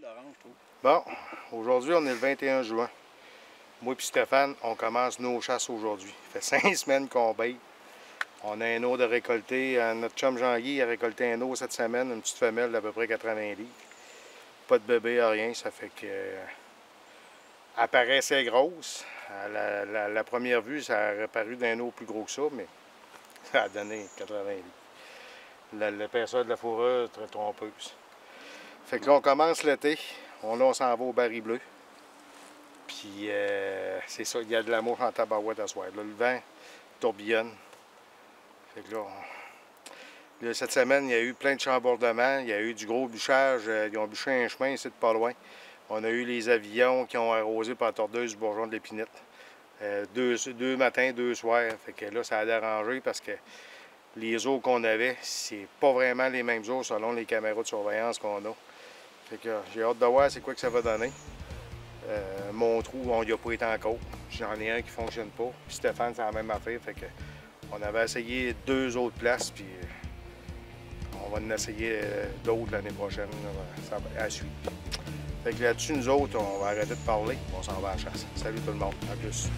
l'orange, toi? Bon, aujourd'hui, on est le 21 juin. Moi et Stéphane, on commence nos chasses aujourd'hui. Ça fait 5 semaines qu'on bête. On a un eau de récolter. Notre chum Jean-Guy a récolté un eau cette semaine, une petite femelle d'à peu près 80 litres. Pas de bébé, rien. Ça fait que. Elle paraissait grosse. À la première vue, ça aurait paru d'un eau plus gros que ça, mais ça a donné 80 litres. L'épaisseur de la fourrure est très trompeuse. Fait que là, on commence l'été. On s'en va au baril bleu. Puis c'est ça, il y a de la mouche en tabarouette à soir. Là, le vent tourbillonne. Fait que là, cette semaine, il y a eu plein de chambordements. Il y a eu du gros bûchage. Ils ont bûché un chemin ici de pas loin. On a eu les avions qui ont arrosé par la tordeuse du bourgeon de l'épinette. Deux matins, 2 soirs. Fait que là, ça a dérangé parce que les eaux qu'on avait, c'est pas vraiment les mêmes eaux selon les caméras de surveillance qu'on a. Fait que j'ai hâte de voir c'est quoi que ça va donner. Mon trou, on n'y a pas été encore. J'en ai un qui ne fonctionne pas. Puis Stéphane, c'est la même affaire. Fait que on avait essayé 2 autres places, puis on va en essayer d'autres l'année prochaine. Ça va à suivre. Fait que là-dessus, nous autres, on va arrêter de parler. On s'en va à la chasse. Salut tout le monde. À plus.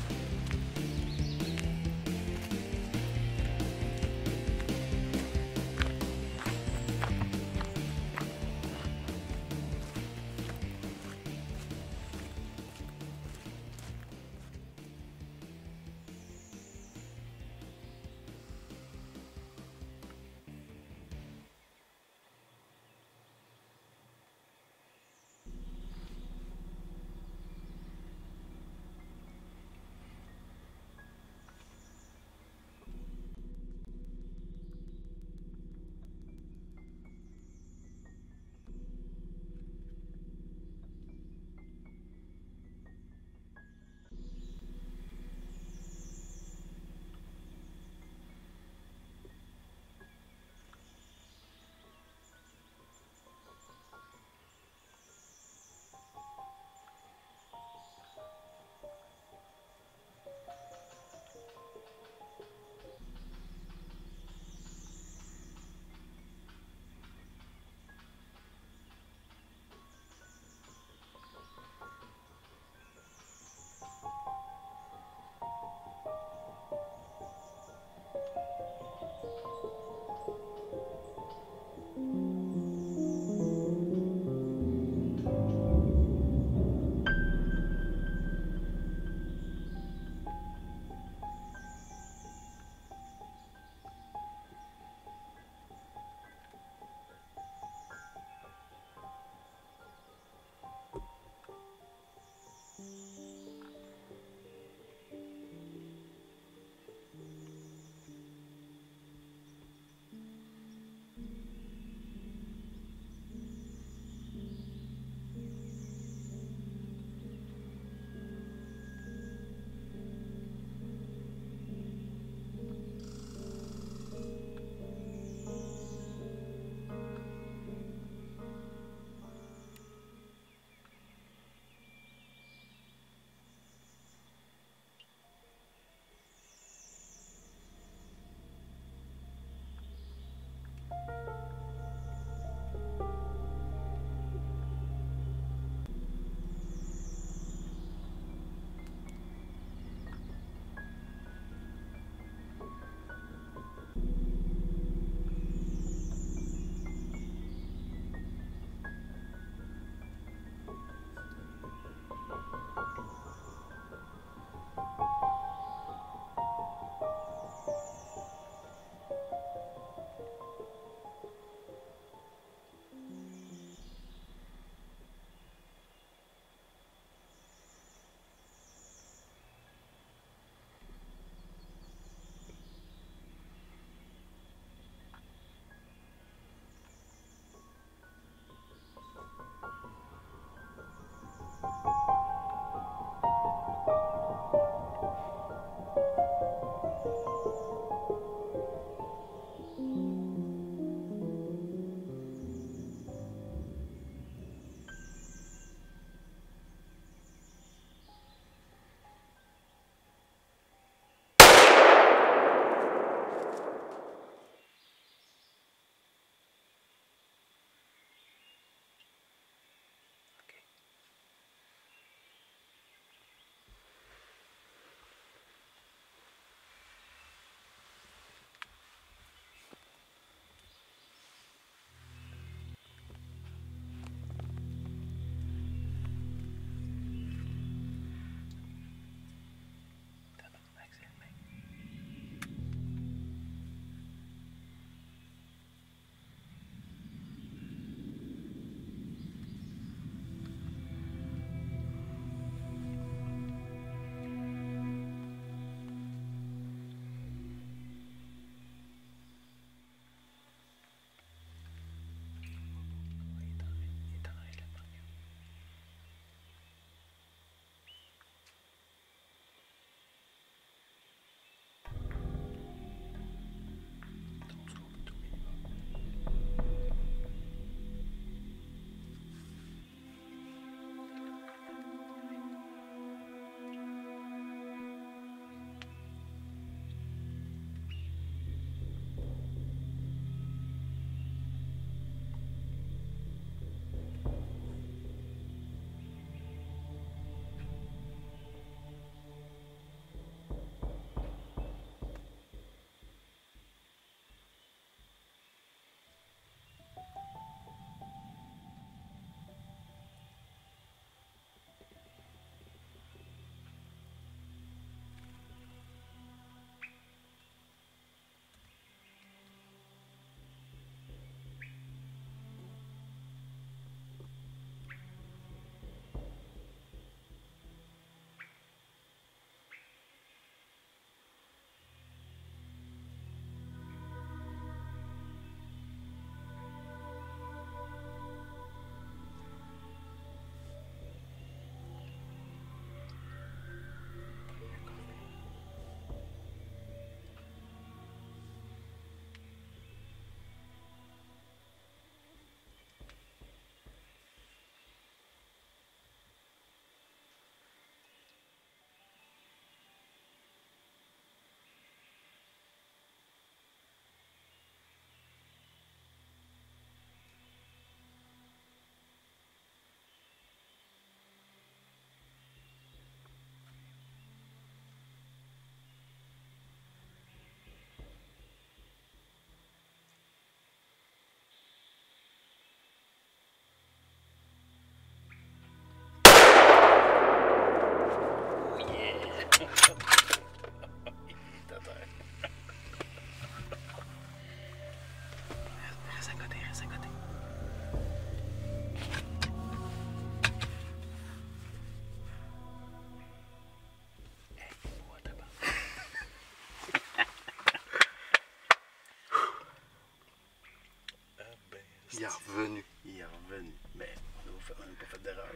Il est revenu. Il est revenu. Mais on n'a pas fait d'erreur.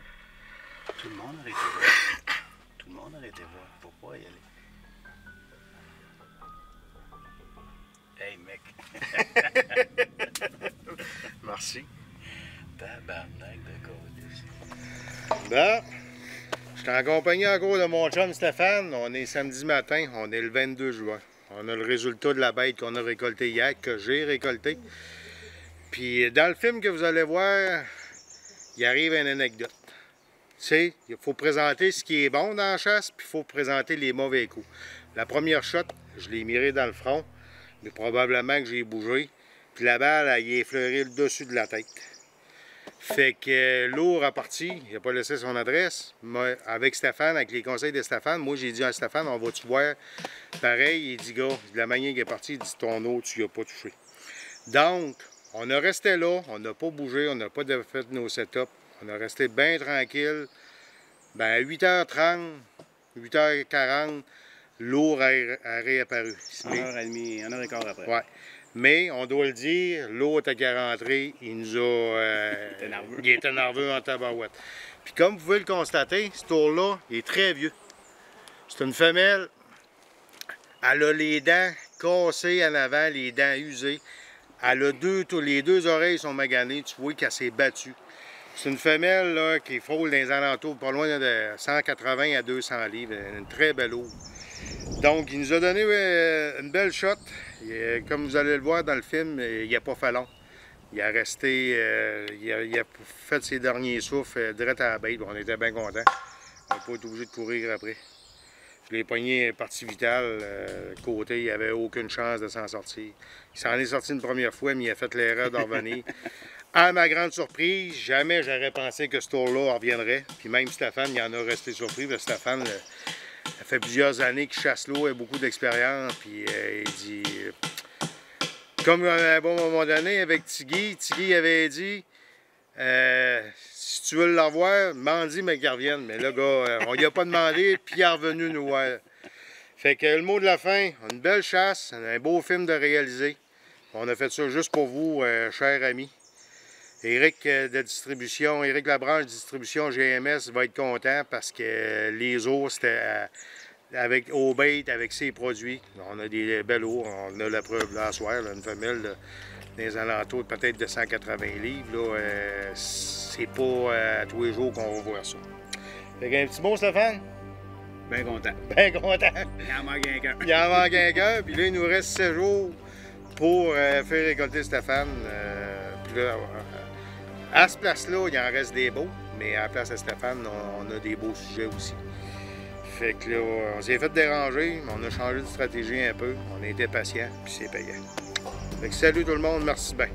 Tout le monde aurait été voir. Tout le monde aurait été voir. Pourquoi y aller? Hey, mec. Merci. Tabarnak de colice. Bon, je suis en compagnie encore de mon chum Stéphane. On est samedi matin, on est le 22 juin. On a le résultat de la bête qu'on a récoltée hier, que j'ai récoltée. Puis dans le film que vous allez voir, il arrive une anecdote. Tu sais, il faut présenter ce qui est bon dans la chasse, puis il faut présenter les mauvais coups. La première shot, je l'ai miré dans le front, mais probablement que j'ai bougé. Puis la balle, elle y a effleuré le dessus de la tête. Fait que lourd a parti, il n'a pas laissé son adresse. Moi, avec Stéphane, avec les conseils de Stéphane, moi j'ai dit à Stéphane, on va-tu voir? Pareil, il dit, gars, de la manière qu'il est parti, il dit, ton eau, tu n'y as pas touché. Donc, on a resté là, on n'a pas bougé, on n'a pas fait nos setups. On a resté bien tranquille. Ben, à 8h30, 8h40, l'eau a réapparu. 1h30, 1h15 après. Ouais. Mais, on doit le dire, l'autre qui est rentré, il nous a... il était nerveux en tabarouette. Puis comme vous pouvez le constater, ce tour-là, il est très vieux. C'est une femelle. Elle a les dents cassées en avant, les dents usées. Elle a les deux oreilles sont maganées. Tu vois qu'elle s'est battue. C'est une femelle là, qui frôle dans les alentours, pas loin de 180 à 200 livres. Une très belle eau. Donc, il nous a donné une belle shot. Comme vous allez le voir dans le film, il n'a pas fait long. Il a resté, il a fait ses derniers souffles direct à la bête. On était bien contents. On n'a pas été obligé de courir après. Je l'ai pogné partie vitale, côté, il n'avait aucune chance de s'en sortir. Il s'en est sorti une première fois, mais il a fait l'erreur d'en revenir. À ma grande surprise, jamais j'aurais pensé que ce tour-là reviendrait. Puis même Stéphane, il en a resté surpris. Parce que Stéphane, ça fait plusieurs années qu'il chasse l'eau, il a beaucoup d'expérience. Puis il dit, comme à un bon moment donné avec Tiggy avait dit, si tu veux le revoir, m'en-dis, mais qu'il revienne. Mais là, gars, on lui a pas demandé, puis il est revenu nous voir. Fait que le mot de la fin, une belle chasse, un beau film de réaliser. On a fait ça juste pour vous, chers amis. Éric de distribution, Éric Labranche, distribution GMS, va être content parce que les eaux, c'était avec Obate, avec ses produits. On a des belles eaux, on a la preuve là, à soir, là, une femelle là, dans les alentours peut-être de 180 livres. C'est pas à tous les jours qu'on va voir ça. Fait qu'un petit mot, Stéphane? Bien content. Bien content. Il en manque un cœur. Il en manque un cœur, puis là, il nous reste 7 jours pour faire récolter Stéphane. Puis là, à ce place-là, il en reste des beaux, mais à la place à Stéphane, on a des beaux sujets aussi. Fait que là, on s'est fait déranger, mais on a changé de stratégie un peu. On a été patient, puis c'est payant. Fait que salut tout le monde, merci bien.